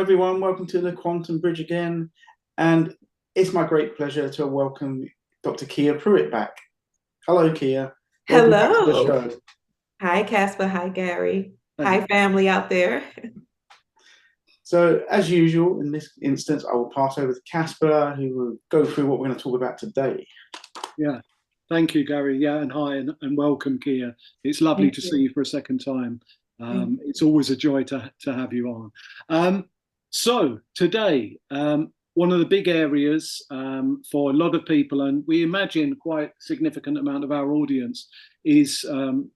everyone. Welcome to the Quantum Bridge again. And it's my great pleasure to welcome Dr. Kia Pruitt back. Hello, Kia. Welcome back to the Hello. show. Hi, Casper. Hi, Gary. Thank Hi, you. family out there. So, as usual, in this instance, I will pass over to Casper, who will go through what we're going to talk about today. Yeah, thank you, Gary. Yeah, and hi and welcome, Kia. It's lovely Thank to see you. you for a second time. Thank It's always a joy to have you on. So today, one of the big areas for a lot of people, and we imagine quite a significant amount of our audience, is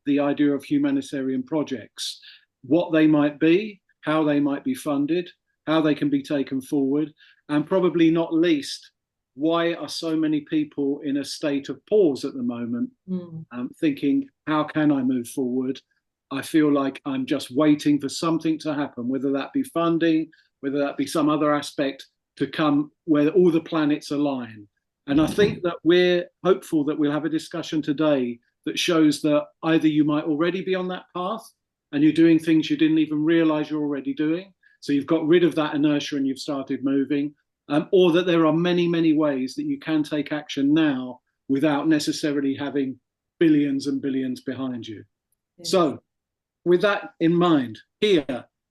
the idea of humanitarian projects, what they might be, how they might be funded, how they can be taken forward, and probably not least, why are so many people in a state of pause at the moment, you. thinking, how can I move forward? I feel like I'm just waiting for something to happen, whether that be funding, whether that be some other aspect to come where all the planets align. And I think that we're hopeful that we'll have a discussion today that shows that either you might already be on that path and you're doing things you didn't even realize you're already doing. So you've got rid of that inertia and you've started moving, or that there are many, many ways that you can take action now without necessarily having billions and billions behind you. Yes. So with that in mind, here,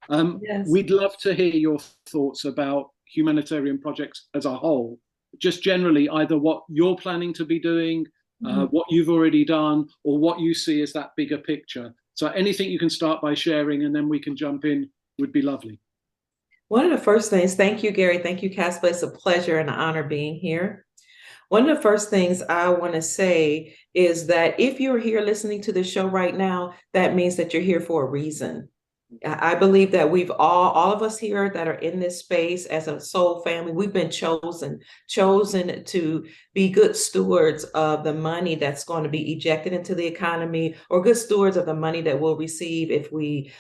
Yes. we'd love to hear your thoughts about humanitarian projects as a whole, just generally either what you're planning to be doing, what you've already done, or what you see as that bigger picture. So anything you can start by sharing and then we can jump in would be lovely. One of the first things, thank you, Gary. Thank you, Casper. It's a pleasure and an honor being here. One of the first things I want to say is that if you're here listening to the show right now, that means that you're here for a reason. I believe that we've all of us here that are in this space as a soul family, we've been chosen to be good stewards of the money that's going to be ejected into the economy, or good stewards of the money that we'll receive if we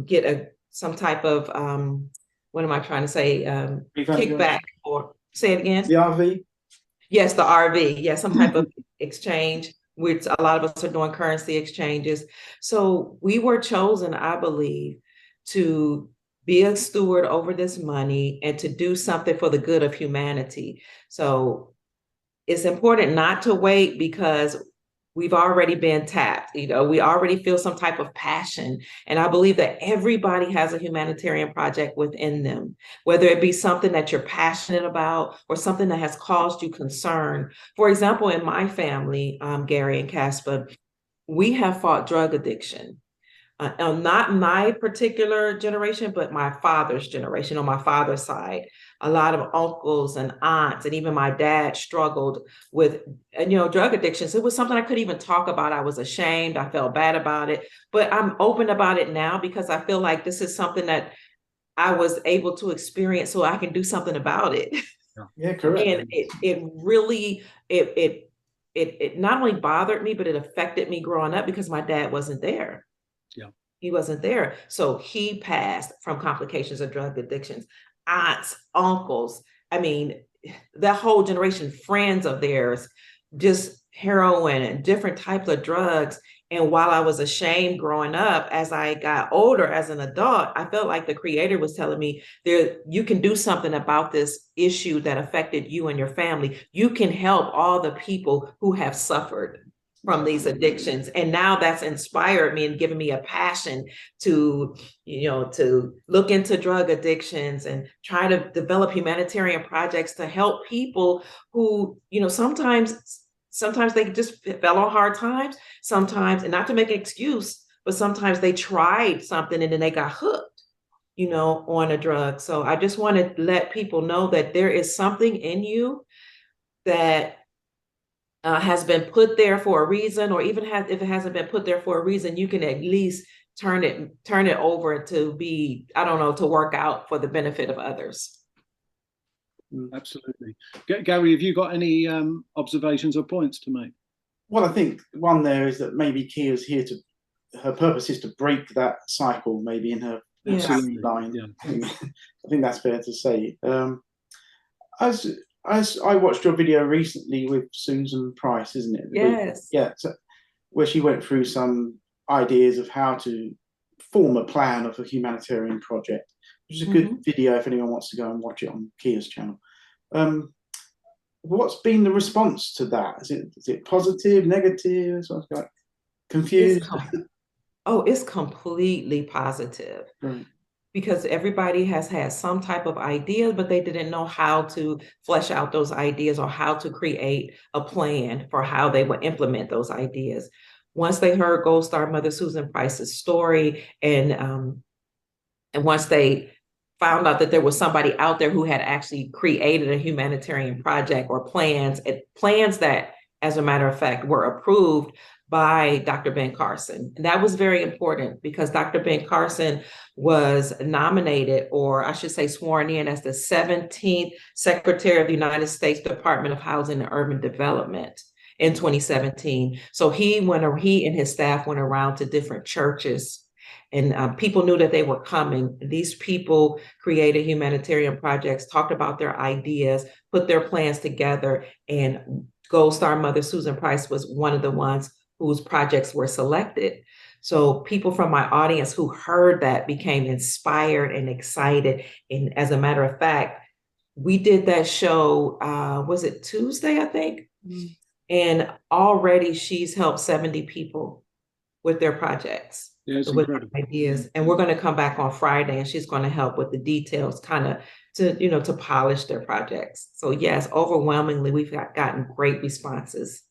get some type of, what am I trying to say? Kickback, or say it again. The RV? Yes, the RV. Yes, some type of exchange, which a lot of us are doing currency exchanges. So we were chosen, I believe, to be a steward over this money and to do something for the good of humanity. So it's important not to wait, because we've already been tapped. We already feel some type of passion. And I believe that everybody has a humanitarian project within them, whether it be something that you're passionate about or something that has caused you concern. For example, in my family, Gary and Casper, we have fought drug addiction. Not my particular generation, but my father's generation, on my father's side. A lot of uncles and aunts, and even my dad struggled with, drug addictions. It was something I couldn't even talk about. I was ashamed. I felt bad about it, but I'm open about it now because I feel like this is something that I was able to experience, so I can do something about it. Yeah, correct. And it really, it not only bothered me, but it affected me growing up because my dad wasn't there. Yeah. He wasn't there. So he passed from complications of drug addictions. Aunts, uncles, I mean, that whole generation, friends of theirs, just heroin and different types of drugs. And while I was ashamed growing up, as I got older as an adult, I felt like the creator was telling me, you can do something about this issue that affected you and your family. You can help all the people who have suffered from these addictions. And now that's inspired me and given me a passion to, to look into drug addictions and try to develop humanitarian projects to help people who, sometimes they just fell on hard times, sometimes, and not to make an excuse, but sometimes they tried something and then they got hooked, on a drug. So I just want to let people know that there is something in you that has been put there for a reason, or even if it hasn't been put there for a reason, you can at least turn it over to be, I don't know, to work out for the benefit of others. Absolutely. Gary, have you got any observations or points to make? Well, I think one there is that maybe Kia's here her purpose is to break that cycle, maybe in her family line. Yeah. I think that's fair to say. As I watched your video recently with Susan Price, isn't it? Yes. Yeah. So, where she went through some ideas of how to form a plan of a humanitarian project. which is a good video if anyone wants to go and watch it on Kia's channel. What's been the response to that? Is it positive, negative, sort of like confused? It's completely positive. Right. Because everybody has had some type of idea, but they didn't know how to flesh out those ideas or how to create a plan for how they would implement those ideas. Once they heard Gold Star Mother Susan Price's story, and once they found out that there was somebody out there who had actually created a humanitarian project or plans that, as a matter of fact, were approved by Dr. Ben Carson. And that was very important because Dr. Ben Carson was nominated, or I should say sworn in, as the 17th Secretary of the United States Department of Housing and Urban Development in 2017. So he and his staff went around to different churches, and people knew that they were coming. These people created humanitarian projects, talked about their ideas, put their plans together, and Gold Star Mother Susan Price was one of the ones whose projects were selected. So people from my audience who heard that became inspired and excited. And as a matter of fact, we did that show, was it Tuesday, I think? And already she's helped 70 people with their projects. Yeah, it's with incredible. Ideas. And we're going to come back on Friday and she's going to help with the details, kind of to polish their projects. So yes, overwhelmingly, we've gotten great responses.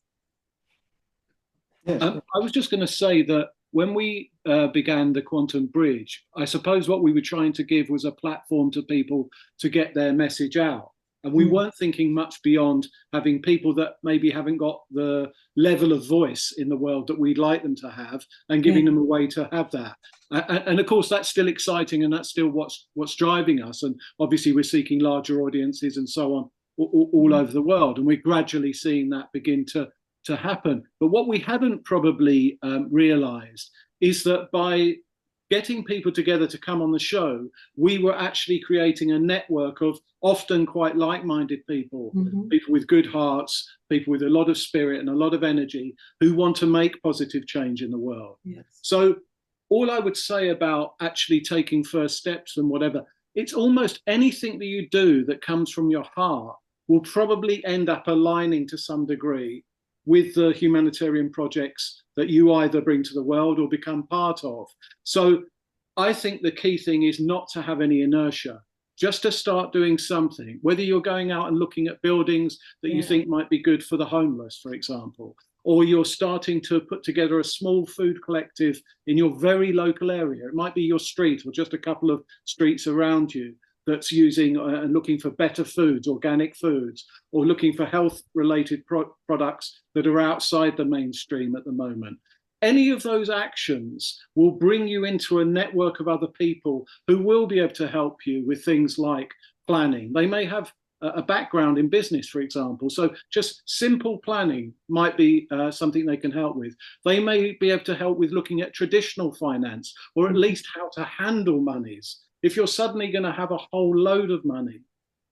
I was just going to say that when we began the Quantum Bridge, I suppose what we were trying to give was a platform to people to get their message out. And we weren't thinking much beyond having people that maybe haven't got the level of voice in the world that we'd like them to have, and giving them a way to have that. And of course, that's still exciting, and that's still what's driving us. And obviously, we're seeking larger audiences and so on all over the world. And we're gradually seeing that begin to happen. But what we hadn't probably realized is that by getting people together to come on the show, we were actually creating a network of often quite like-minded people, people with good hearts, people with a lot of spirit and a lot of energy who want to make positive change in the world. Yes. So all I would say about actually taking first steps and whatever, it's almost anything that you do that comes from your heart will probably end up aligning to some degree with the humanitarian projects that you either bring to the world or become part of. So I think the key thing is not to have any inertia, just to start doing something, whether you're going out and looking at buildings that you think might be good for the homeless, for example, or you're starting to put together a small food collective in your very local area. It might be your street or just a couple of streets around you that's using and looking for better foods, organic foods, or looking for health-related products that are outside the mainstream at the moment. Any of those actions will bring you into a network of other people who will be able to help you with things like planning. They may have a background in business, for example, so just simple planning might be something they can help with. They may be able to help with looking at traditional finance, or at least how to handle monies. If you're suddenly going to have a whole load of money,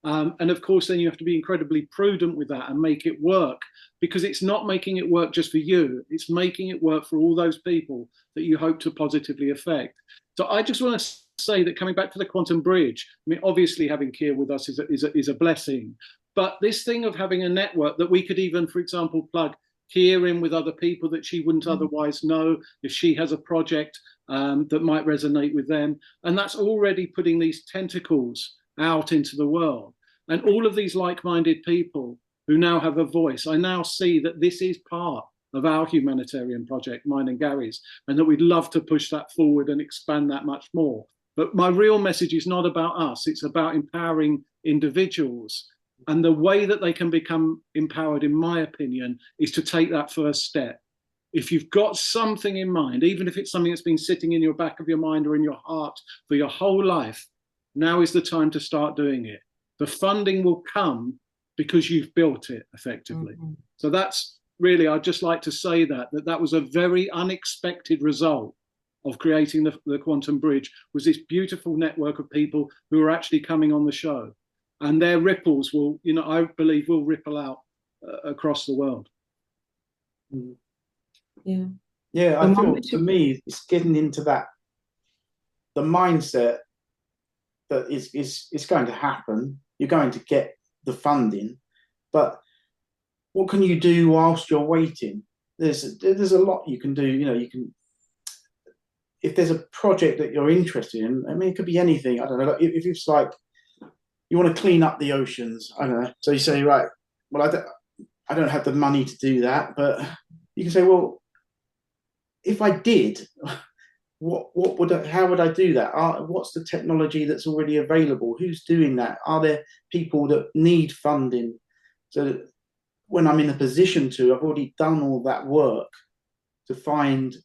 and of course, then you have to be incredibly prudent with that and make it work, because it's not making it work just for you. It's making it work for all those people that you hope to positively affect. So I just want to say that, coming back to the Quantum Bridge, I mean, obviously having Kia with us is a blessing, but this thing of having a network that we could even, for example, plug Kia in with other people that she wouldn't otherwise know if she has a project that might resonate with them. And that's already putting these tentacles out into the world. And all of these like-minded people who now have a voice, I now see that this is part of our humanitarian project, mine and Gary's, and that we'd love to push that forward and expand that much more. But my real message is not about us, it's about empowering individuals. And the way that they can become empowered, in my opinion, is to take that first step. If you've got something in mind, even if it's something that's been sitting in your back of your mind or in your heart for your whole life, now is the time to start doing it. The funding will come because you've built it effectively. So that's really, I'd just like to say that was a very unexpected result of creating the Quantum Bridge, was this beautiful network of people who are actually coming on the show. And their ripples will, I believe, will ripple out across the world. Yeah, I feel, for me, it's getting into the mindset that it's going to happen. You're going to get the funding, but what can you do whilst you're waiting? There's a lot you can do. You can, if there's a project that you're interested in. I mean, it could be anything. I don't know. If it's like you want to clean up the oceans, I don't know. So you say, right, well, I don't have the money to do that, but you can say, well, if I did, how would I do that? What's the technology that's already available? Who's doing that? Are there people that need funding? So that when I'm in a position to, I've already done all that work to find,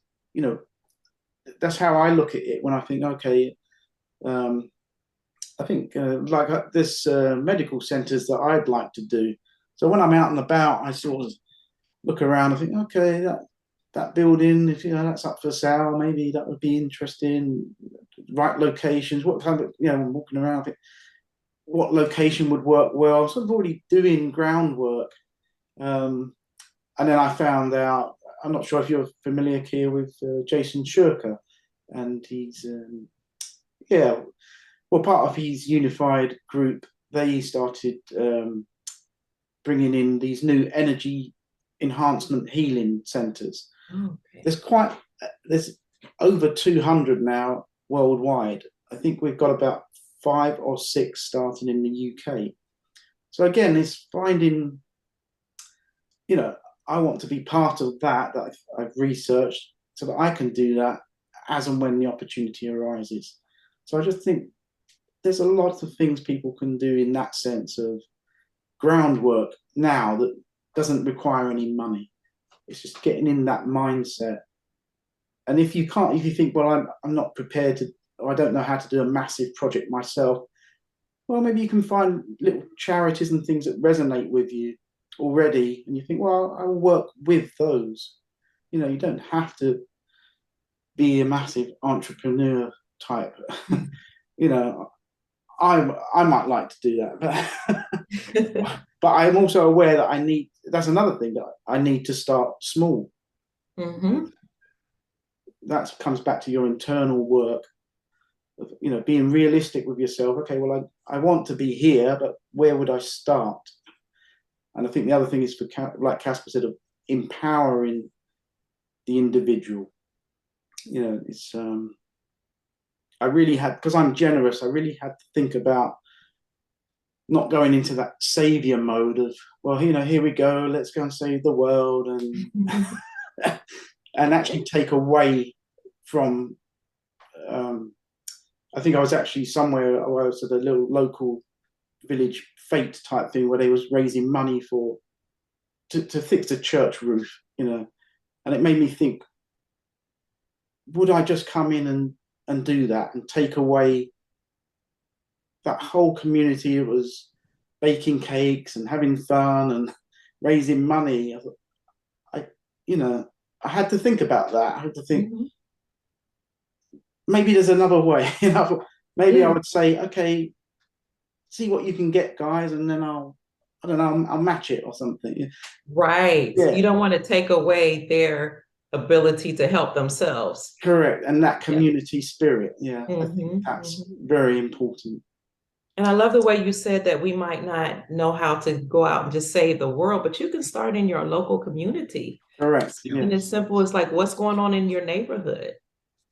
that's how I look at it when I think, okay, I think like this medical centres that I'd like to do. So when I'm out and about, I sort of look around and think, okay, that building, if that's up for sale, maybe that would be interesting. Right locations, what kind of, I'm walking around, I think, what location would work well. I'm sort of already doing groundwork. And then I found out, I'm not sure if you're familiar, Kia, with Jason Shurker, and he's, part of his unified group, they started bringing in these new energy enhancement healing centres. Okay. There's over 200 now worldwide. I think we've got about 5 or 6 starting in the UK. So again, it's finding, I want to be part of that I've researched so that I can do that as and when the opportunity arises. So I just think there's a lot of things people can do in that sense of groundwork now that doesn't require any money. It's just getting in that mindset. And if you think, well, I'm not prepared to, or I don't know how to do a massive project myself, well, maybe you can find little charities and things that resonate with you already. And you think, well, I will work with those. You don't have to be a massive entrepreneur type. I might like to do that, but I'm also aware that that's another thing, that I need to start small. Mm-hmm. That comes back to your internal work of, being realistic with yourself. Okay, well, I want to be here, but where would I start? And I think the other thing is, like Casper said, of empowering the individual. It's I really had, because I'm generous, I really had to think about not going into that savior mode of, well, here we go, let's go and save the world, and and actually take away from. I think I was actually somewhere, I was at a little local village fete type thing where they was raising money to fix a church roof, and it made me think, would I just come in and do that and take away that whole community that was baking cakes and having fun and raising money? I had to think about that. I had to think, maybe there's another way. Maybe I would say, okay, see what you can get, guys, and then I'll match it or something. Right. Yeah. You don't want to take away their ability to help themselves. Correct. And that community spirit. Yeah. I think that's very important. And I love the way you said that we might not know how to go out and just save the world, but you can start in your local community. Correct. And as simple as like what's going on in your neighborhood.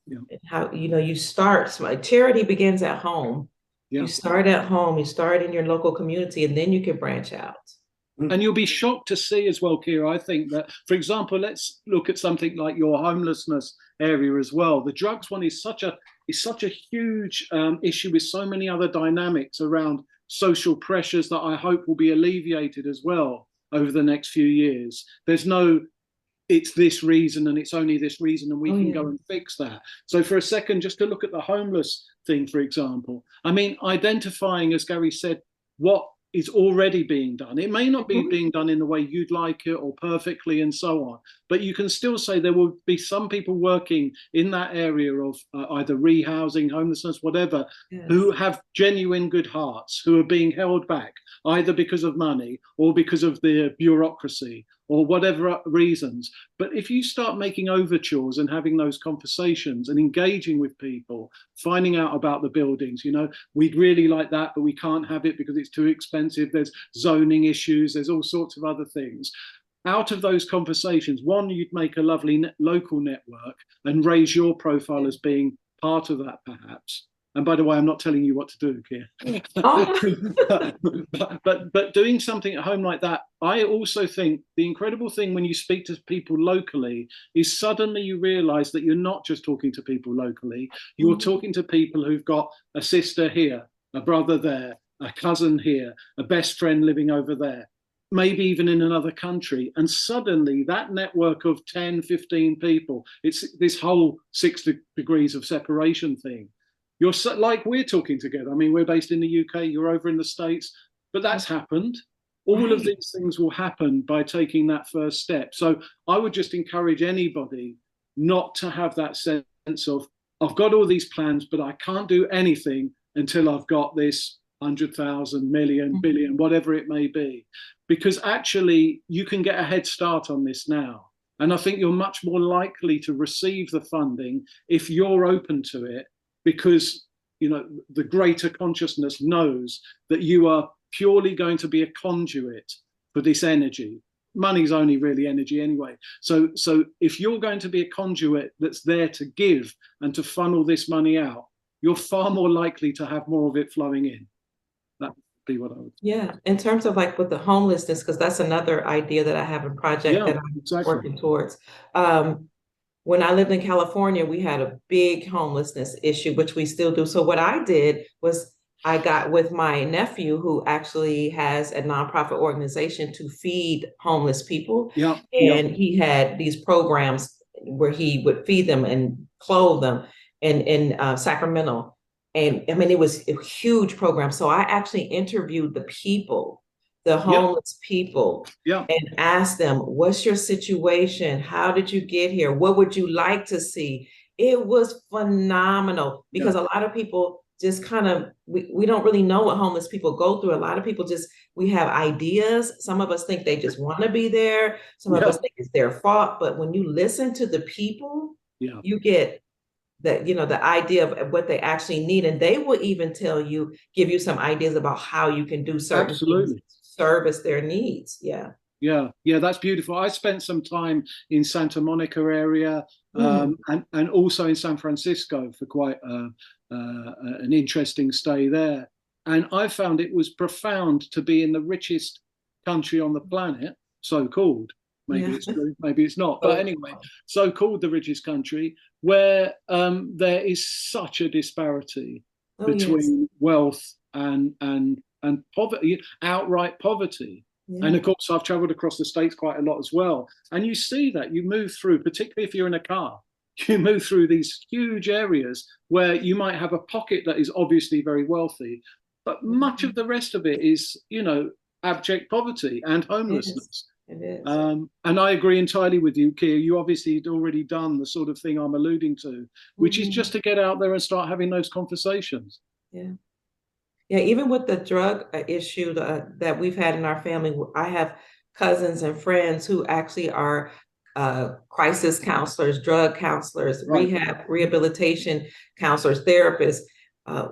Yeah. And how, you start, charity begins at home. Yeah. You start at home, you start in your local community, and then you can branch out. And you'll be shocked to see as well, Kira, I think that, for example, let's look at something like your homelessness area as well. The drugs one is such a huge issue with so many other dynamics around social pressures that I hope will be alleviated as well over the next few years. There's no, it's this reason and it's only this reason and we can go and fix that. So for a second, just to look at the homeless thing, for example, I mean, identifying, as Gary said, what is already being done. It may not be being done in the way you'd like it or perfectly and so on, but you can still say there will be some people working in that area of either rehousing, homelessness, whatever, who have genuine good hearts, who are being held back either because of money or because of the bureaucracy or whatever reasons. But if you start making overtures and having those conversations and engaging with people, finding out about the buildings, we'd really like that, but we can't have it because it's too expensive. There's zoning issues. There's all sorts of other things. Out of those conversations, one, you'd make a lovely local network and raise your profile as being part of that, perhaps. And by the way, I'm not telling you what to do, Keir. Oh. but doing something at home like that, I also think the incredible thing when you speak to people locally is suddenly you realize that you're not just talking to people locally, you're talking to people who've got a sister here, a brother there, a cousin here, a best friend living over there, maybe even in another country. And suddenly that network of 10, 15 people, it's this whole 6 degrees of separation thing. You're like we're talking together. I mean, we're based in the UK, you're over in the States, but that's happened. All of these things will happen by taking that first step. So I would just encourage anybody not to have that sense of, I've got all these plans, but I can't do anything until I've got this 100,000, million, billion, whatever it may be. Because actually you can get a head start on this now. And I think you're much more likely to receive the funding if you're open to it, because the greater consciousness knows that you are purely going to be a conduit for this energy. Money's only really energy anyway. So if you're going to be a conduit that's there to give and to funnel this money out, you're far more likely to have more of it flowing in. That would be what I would say. Yeah, in terms of like with the homelessness, because that's another idea that I have a project that I'm working towards. When I lived in California, we had a big homelessness issue, which we still do. So what I did was I got with my nephew, who actually has a nonprofit organization to feed homeless people. And he had these programs where he would feed them and clothe them in Sacramento. And I mean, it was a huge program. So I actually interviewed the people, the homeless people, and asked them, what's your situation? How did you get here? What would you like to see? It was phenomenal because a lot of people just kind of, we don't really know what homeless people go through. A lot of people we have ideas. Some of us think they just want to be there. Some of us think it's their fault. But when you listen to the people, you get that, the idea of what they actually need. And they will even give you some ideas about how you can do certain things to service their needs. Yeah, that's beautiful. I spent some time in Santa Monica area and also in San Francisco for quite an interesting stay there. And I found it was profound to be in the richest country on the planet, so-called. Maybe it's true, maybe it's not. But anyway, so-called the richest country, where there is such a disparity between wealth and poverty, outright poverty. And of course, I've traveled across the States quite a lot as well. And you see that you move through, particularly if you're in a car, you move through these huge areas where you might have a pocket that is obviously very wealthy, but much of the rest of it is, abject poverty and homelessness. It is. And I agree entirely with you, Keir. You obviously had already done the sort of thing I'm alluding to, which is just to get out there and start having those conversations. Yeah, even with the drug issue that we've had in our family, I have cousins and friends who actually are crisis counselors, drug counselors, rehabilitation counselors, therapists.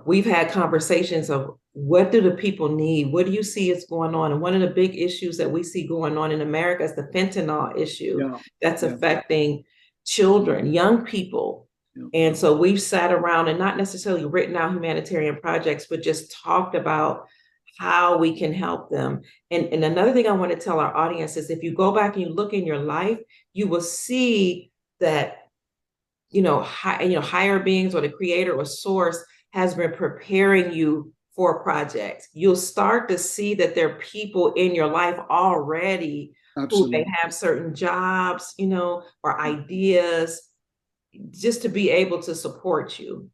We've had conversations of what do the people need? What do you see is going on? And one of the big issues that we see going on in America is the fentanyl issue that's affecting children, young people. And so we've sat around and not necessarily written out humanitarian projects, but just talked about how we can help them. And another thing I want to tell our audience is if you go back and you look in your life, you will see that, higher beings or the creator or source has been preparing you for projects. You'll start to see that there are people in your life already who may have certain jobs, or ideas, just to be able to support you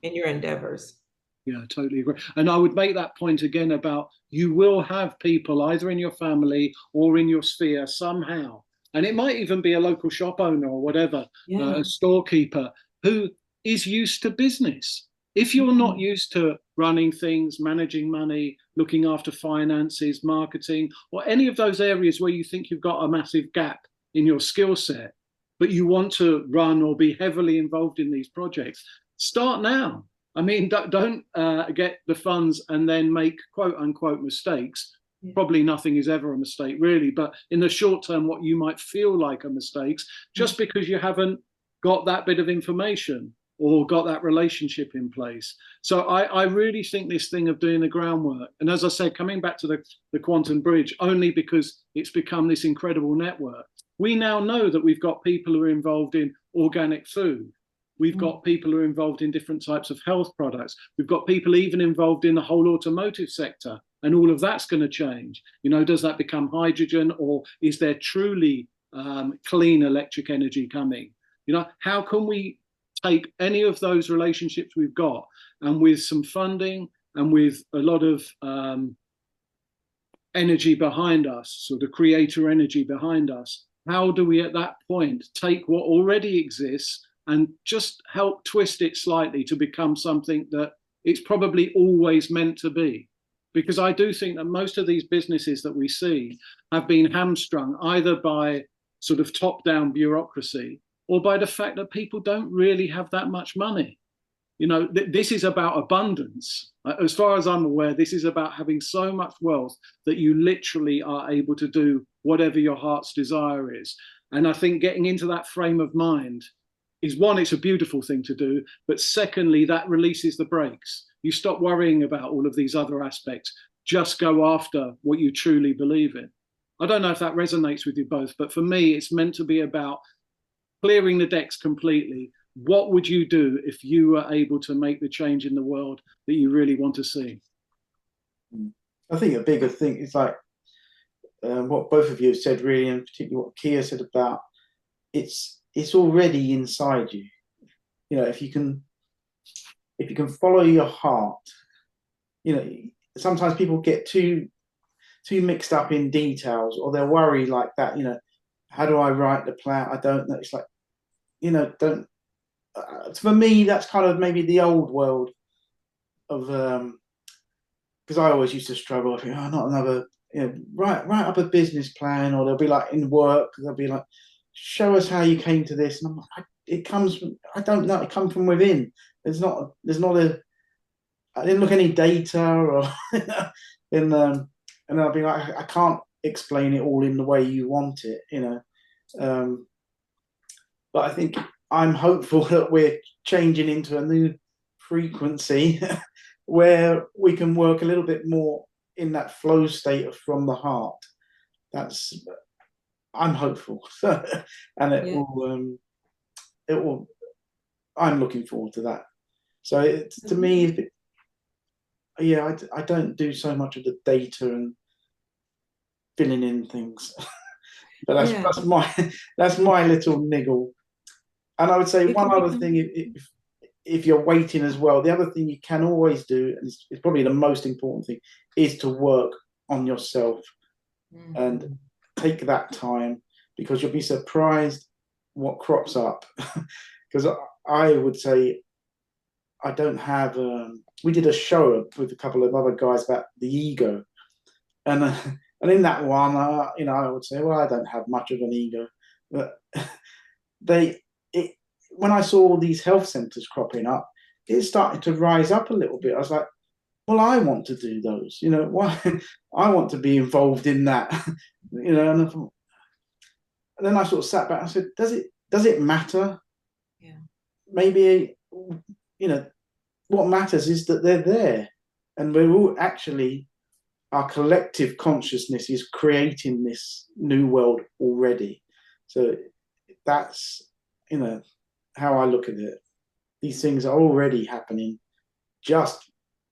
in your endeavors. Yeah, totally agree. And I would make that point again about you will have people either in your family or in your sphere somehow, and it might even be a local shop owner or whatever, a storekeeper who is used to business. If you're not used to running things, managing money, looking after finances, marketing, or any of those areas where you think you've got a massive gap in your skill set, but you want to run or be heavily involved in these projects, start now. I mean, don't get the funds and then make quote unquote mistakes. Yeah. Probably nothing is ever a mistake, really. But in the short term, what you might feel like are mistakes, just because you haven't got that bit of information or got that relationship in place. So I really think this thing of doing the groundwork, and as I said, coming back to the Quantum Bridge, only because it's become this incredible network. We now know that we've got people who are involved in organic food. We've got people who are involved in different types of health products. We've got people even involved in the whole automotive sector, and all of that's going to change. You know, does that become hydrogen, or is there truly clean electric energy coming? You know, how can we take any of those relationships we've got, and with some funding and with a lot of energy behind us, sort of creator energy behind us, how do we at that point take what already exists and just help twist it slightly to become something that it's probably always meant to be? Because I do think that most of these businesses that we see have been hamstrung either by sort of top-down bureaucracy or by the fact that people don't really have that much money. You know, this is about abundance. As far as I'm aware, this is about having so much wealth that you literally are able to do whatever your heart's desire is. And I think getting into that frame of mind is, one, it's a beautiful thing to do, but secondly, that releases the brakes. You stop worrying about all of these other aspects. Just go after what you truly believe in. I don't know if that resonates with you both, but for me, it's meant to be about clearing the decks completely. What would you do if you were able to make the change in the world that you really want to see? I think a bigger thing is like what both of you have said, really, and particularly what Kia said about it's already inside you. You know, if you can follow your heart, you know, sometimes people get too mixed up in details, or they're worried like that. You know, how do I write the plan? I don't know. It's like, you know, don't. For me, that's kind of maybe the old world of because I always used to struggle. I think, oh, not another. You know, write up a business plan, or they'll be like in work. They'll be like, show us how you came to this, and I'm like, it comes from, I don't know. It comes from within. There's not a. I didn't look any data, or and I'll be like, I can't explain it all in the way you want it, you know. But I think I'm hopeful that we're changing into a new frequency where we can work a little bit more in that flow state of from the heart. I'm hopeful, and it will. I'm looking forward to that. So to me, I don't do so much of the data and filling in things, but that's my little niggle. And I would say one other thing, if you're waiting as well, the other thing you can always do, and it's probably the most important thing, is to work on yourself and take that time, because you'll be surprised what crops up. Because I would say I don't have. We did a show with a couple of other guys about the ego, and in that one, you know, I would say, well, I don't have much of an ego, but when I saw all these health centres cropping up, it started to rise up a little bit. I was like, well, I want to do those, you know, why? I want to be involved in that, you know. And then I sort of sat back and said, does it matter? Yeah. Maybe, you know, what matters is that they're there, and we're all actually, our collective consciousness is creating this new world already. So that's, you know, how I look at it. These things are already happening just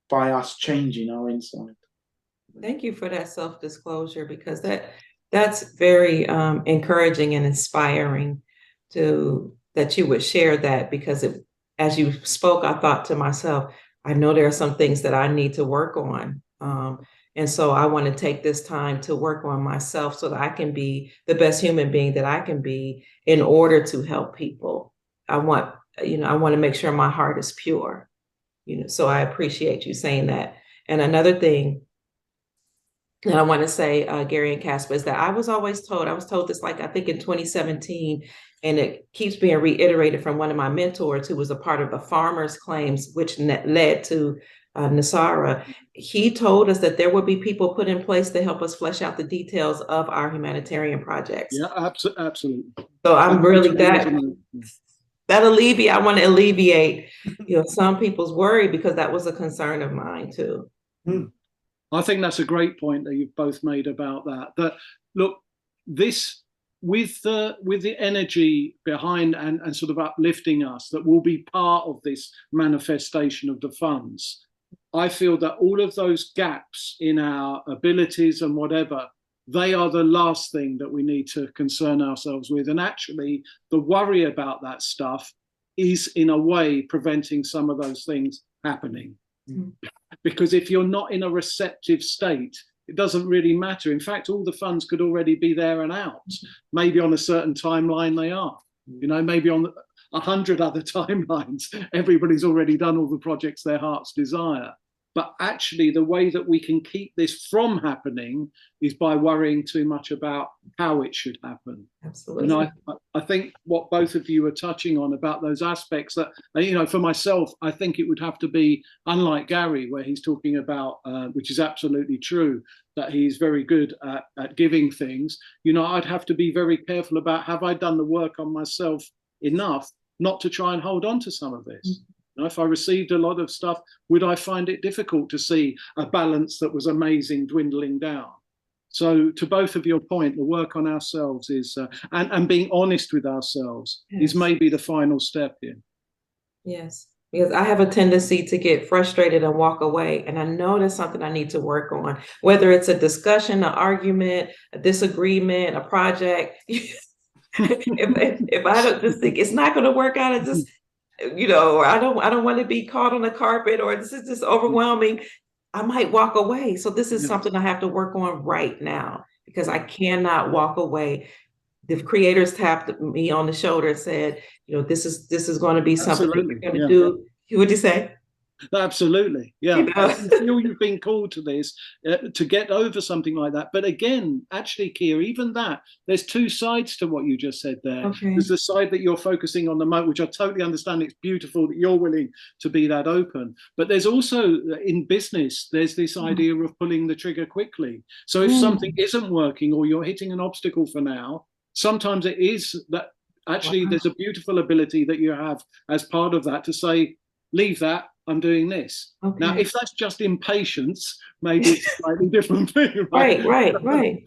by us changing our inside. Thank you for that self-disclosure, because that's very encouraging and inspiring that you would share that, because as you spoke, I thought to myself, I know there are some things that I need to work on. And so I want to take this time to work on myself so that I can be the best human being that I can be in order to help people. I want to make sure my heart is pure. So I appreciate you saying that. And another thing that I want to say, Gary and Casper, is that I was told this, like, I think in 2017, and it keeps being reiterated from one of my mentors who was a part of the farmers claims, which led to NESARA. He told us that there would be people put in place to help us flesh out the details of our humanitarian projects. Yeah, absolutely. So I'm really that I want to alleviate, some people's worry, because that was a concern of mine too. I think that's a great point that you've both made about that. That, look, this with the energy behind and sort of uplifting us, that will be part of this manifestation of the funds. I feel that all of those gaps in our abilities and whatever, they are the last thing that we need to concern ourselves with. And actually, the worry about that stuff is, in a way, preventing some of those things happening. Because if you're not in a receptive state, it doesn't really matter. In fact, all the funds could already be there and out. Maybe on a certain timeline they are. Maybe on 100 other timelines, everybody's already done all the projects their hearts desire. But actually, the way that we can keep this from happening is by worrying too much about how it should happen. Absolutely. I think what both of you are touching on about those aspects that, for myself, I think it would have to be, unlike Gary, where he's talking about, which is absolutely true, that he's very good at giving things. I'd have to be very careful about, have I done the work on myself enough not to try and hold on to some of this? If I received a lot of stuff, would I find it difficult to see a balance that was amazing dwindling down? So, to both of your point, the work on ourselves is, and being honest with ourselves, is maybe the final step here. Yes, because I have a tendency to get frustrated and walk away. And I know that's something I need to work on, whether it's a discussion, an argument, a disagreement, a project. if I don't just think it's not going to work out, it just, or I don't want to be caught on the carpet, or this is just overwhelming, I might walk away. So this is something I have to work on right now, because I cannot walk away. The creators tapped me on the shoulder and said, this is going to be something that you're going to do. What'd you say? Absolutely. Yeah. I feel you've been called to this, to get over something like that. But again, actually, Kia, even that, there's two sides to what you just said there. Okay. There's the side that you're focusing on the moment, which I totally understand. It's beautiful that you're willing to be that open. But there's also, in business, there's this idea of pulling the trigger quickly. So if something isn't working, or you're hitting an obstacle for now, sometimes it is that actually there's a beautiful ability that you have as part of that to say, leave that, I'm doing this. Okay. Now, if that's just impatience, maybe it's a slightly different thing, right? Right.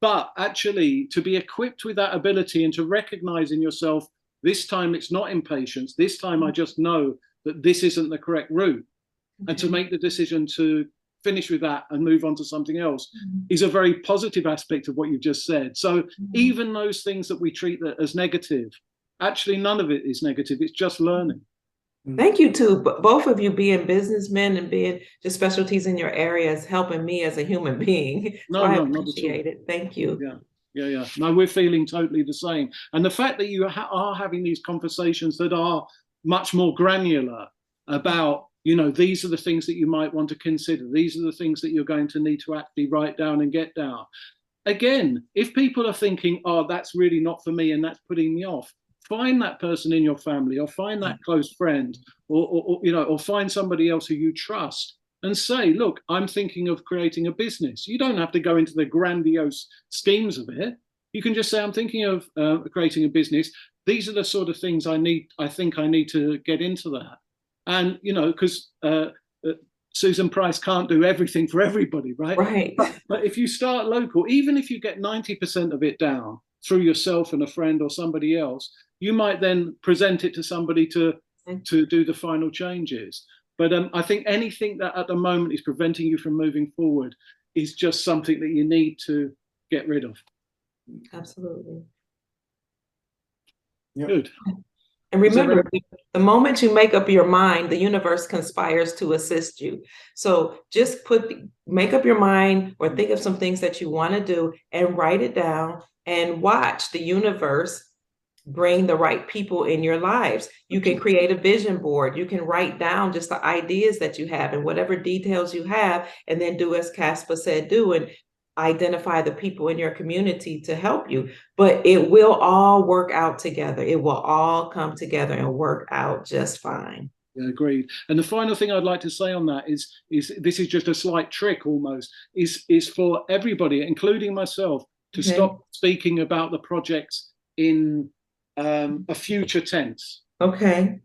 But actually, to be equipped with that ability and to recognize in yourself, this time it's not impatience, this time I just know that this isn't the correct route. Okay. And to make the decision to finish with that and move on to something else is a very positive aspect of what you've just said. So even those things that we treat as negative, actually none of it is negative, it's just learning. Thank you to both of you, being businessmen and being just specialties in your areas, helping me as a human being. I appreciate it. Thank you. Yeah. No, we're feeling totally the same. And the fact that you are having these conversations that are much more granular about, these are the things that you might want to consider. These are the things that you're going to need to actually write down and get down. Again, if people are thinking, oh, that's really not for me and that's putting me off, find that person in your family, or find that close friend, or find somebody else who you trust and say, look, I'm thinking of creating a business. You don't have to go into the grandiose schemes of it. You can just say, I'm thinking of creating a business. These are the sort of things I think I need to get into that. And, because Susan Price can't do everything for everybody, right? Right. But if you start local, even if you get 90% of it down through yourself and a friend or somebody else, you might then present it to somebody to do the final changes. But I think anything that at the moment is preventing you from moving forward is just something that you need to get rid of. Absolutely. Yep. Good. And remember, the moment you make up your mind, the universe conspires to assist you. So just make up your mind, or think of some things that you want to do and write it down, and watch the universe bring the right people in your lives. You can create a vision board. You can write down just the ideas that you have and whatever details you have, and then do as Caspa said, do, and identify the people in your community to help you. But it will all work out together. It will all come together and work out just fine. Yeah, agreed. And the final thing I'd like to say on that is this is just a slight trick almost, is for everybody, including myself, to stop speaking about the projects in a future tense. Okay.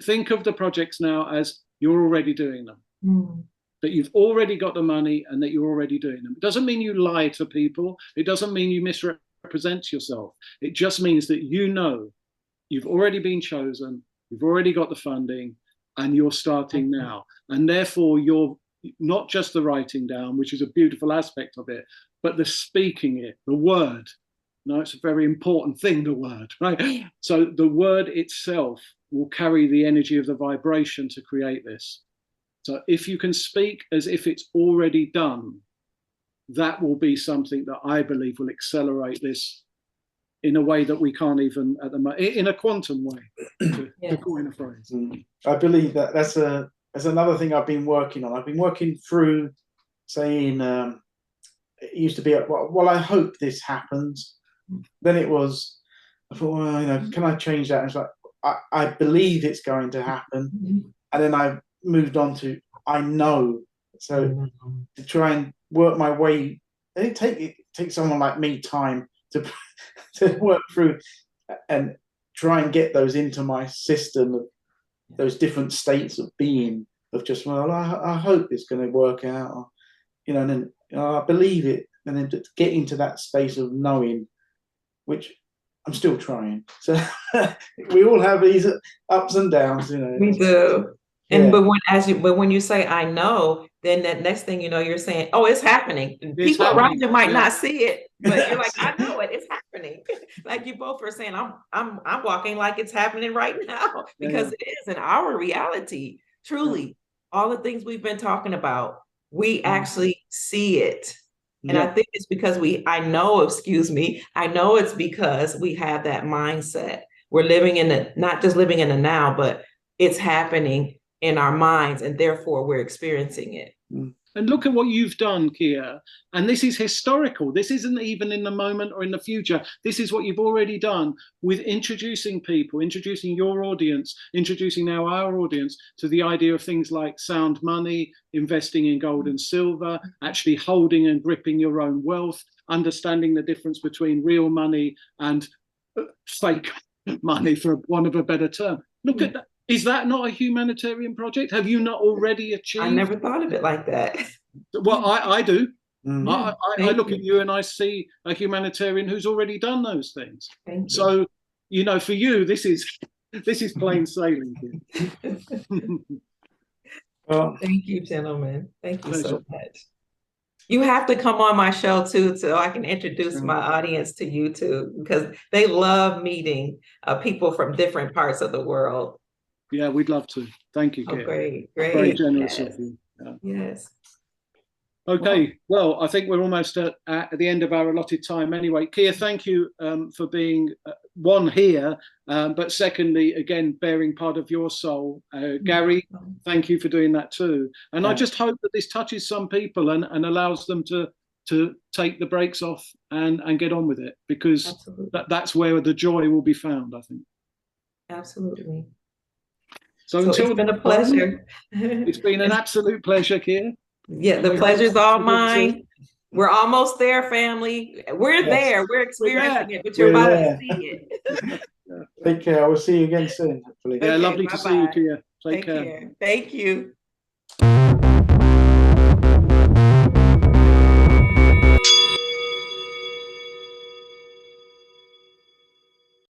Think of the projects now as you're already doing them. That you've already got the money and that you're already doing them. It doesn't mean you lie to people. It doesn't mean you misrepresent yourself. It just means that you know you've already been chosen, you've already got the funding, and you're starting now. And therefore, you're not just the writing down, which is a beautiful aspect of it, but the speaking it, the word. No, it's a very important thing, the word, right? So the word itself will carry the energy of the vibration to create this. So if you can speak as if it's already done, that will be something that I believe will accelerate this in a way that we can't even at the moment, in a quantum way, to coin a phrase. I believe that's another thing I've been working on. I've been working through saying, it used to be, well, I hope this happens. Then it was, I thought, well, can I change that? And it's like, I believe it's going to happen. And then I moved on to I know. So to try and work my way, it takes someone like me time to work through and try and get those into my system, of those different states of being, of just, well, I hope it's going to work out, and then I believe it, and then to get into that space of knowing, which I'm still trying. So we all have these ups and downs, We do. And but when you say I know, then that next thing you know, you're saying, oh, it's happening. People around you might not see it, but you're like, I know it, it's happening. Like you both are saying, I'm walking like it's happening right now, because it is in our reality. Truly, all the things we've been talking about, we actually see it. And I think it's because I know it's because we have that mindset. We're living in not just living in the now, but it's happening in our minds, and therefore we're experiencing it. And look at what you've done, Kia. And this is historical. This isn't even in the moment or in the future. This is what you've already done with introducing people, introducing your audience, introducing now our audience to the idea of things like sound money, investing in gold and silver, actually holding and gripping your own wealth, understanding the difference between real money and fake money, for want of a better term. Look at that. Is that not a humanitarian project? Have you not already achieved? I never thought of it like that. Well, I do. I look at you and I see a humanitarian who's already done those things. So, for you, this is plain sailing. Well, thank you, gentlemen. Thank you so much. You have to come on my show too, so I can introduce my audience to you too, because they love meeting people from different parts of the world. Yeah, we'd love to. Thank you, Kia. Oh, great. Very generous of you. Yes. Okay, well, I think we're almost at the end of our allotted time anyway. Kia, thank you for being, one, here, but secondly, again, bearing part of your soul. Gary, thank you for doing that too. And I just hope that this touches some people and allows them to take the brakes off and get on with it, because that's where the joy will be found, I think. Absolutely. So until it's been a pleasure. It's been an absolute pleasure, Kia. Yeah, the pleasure's all mine. We're almost there, family. We're there. We're experiencing it, but you're about to see it. Take care. I will see you again soon, hopefully. Yeah, lovely to see you, Kia. Take care. Thank you.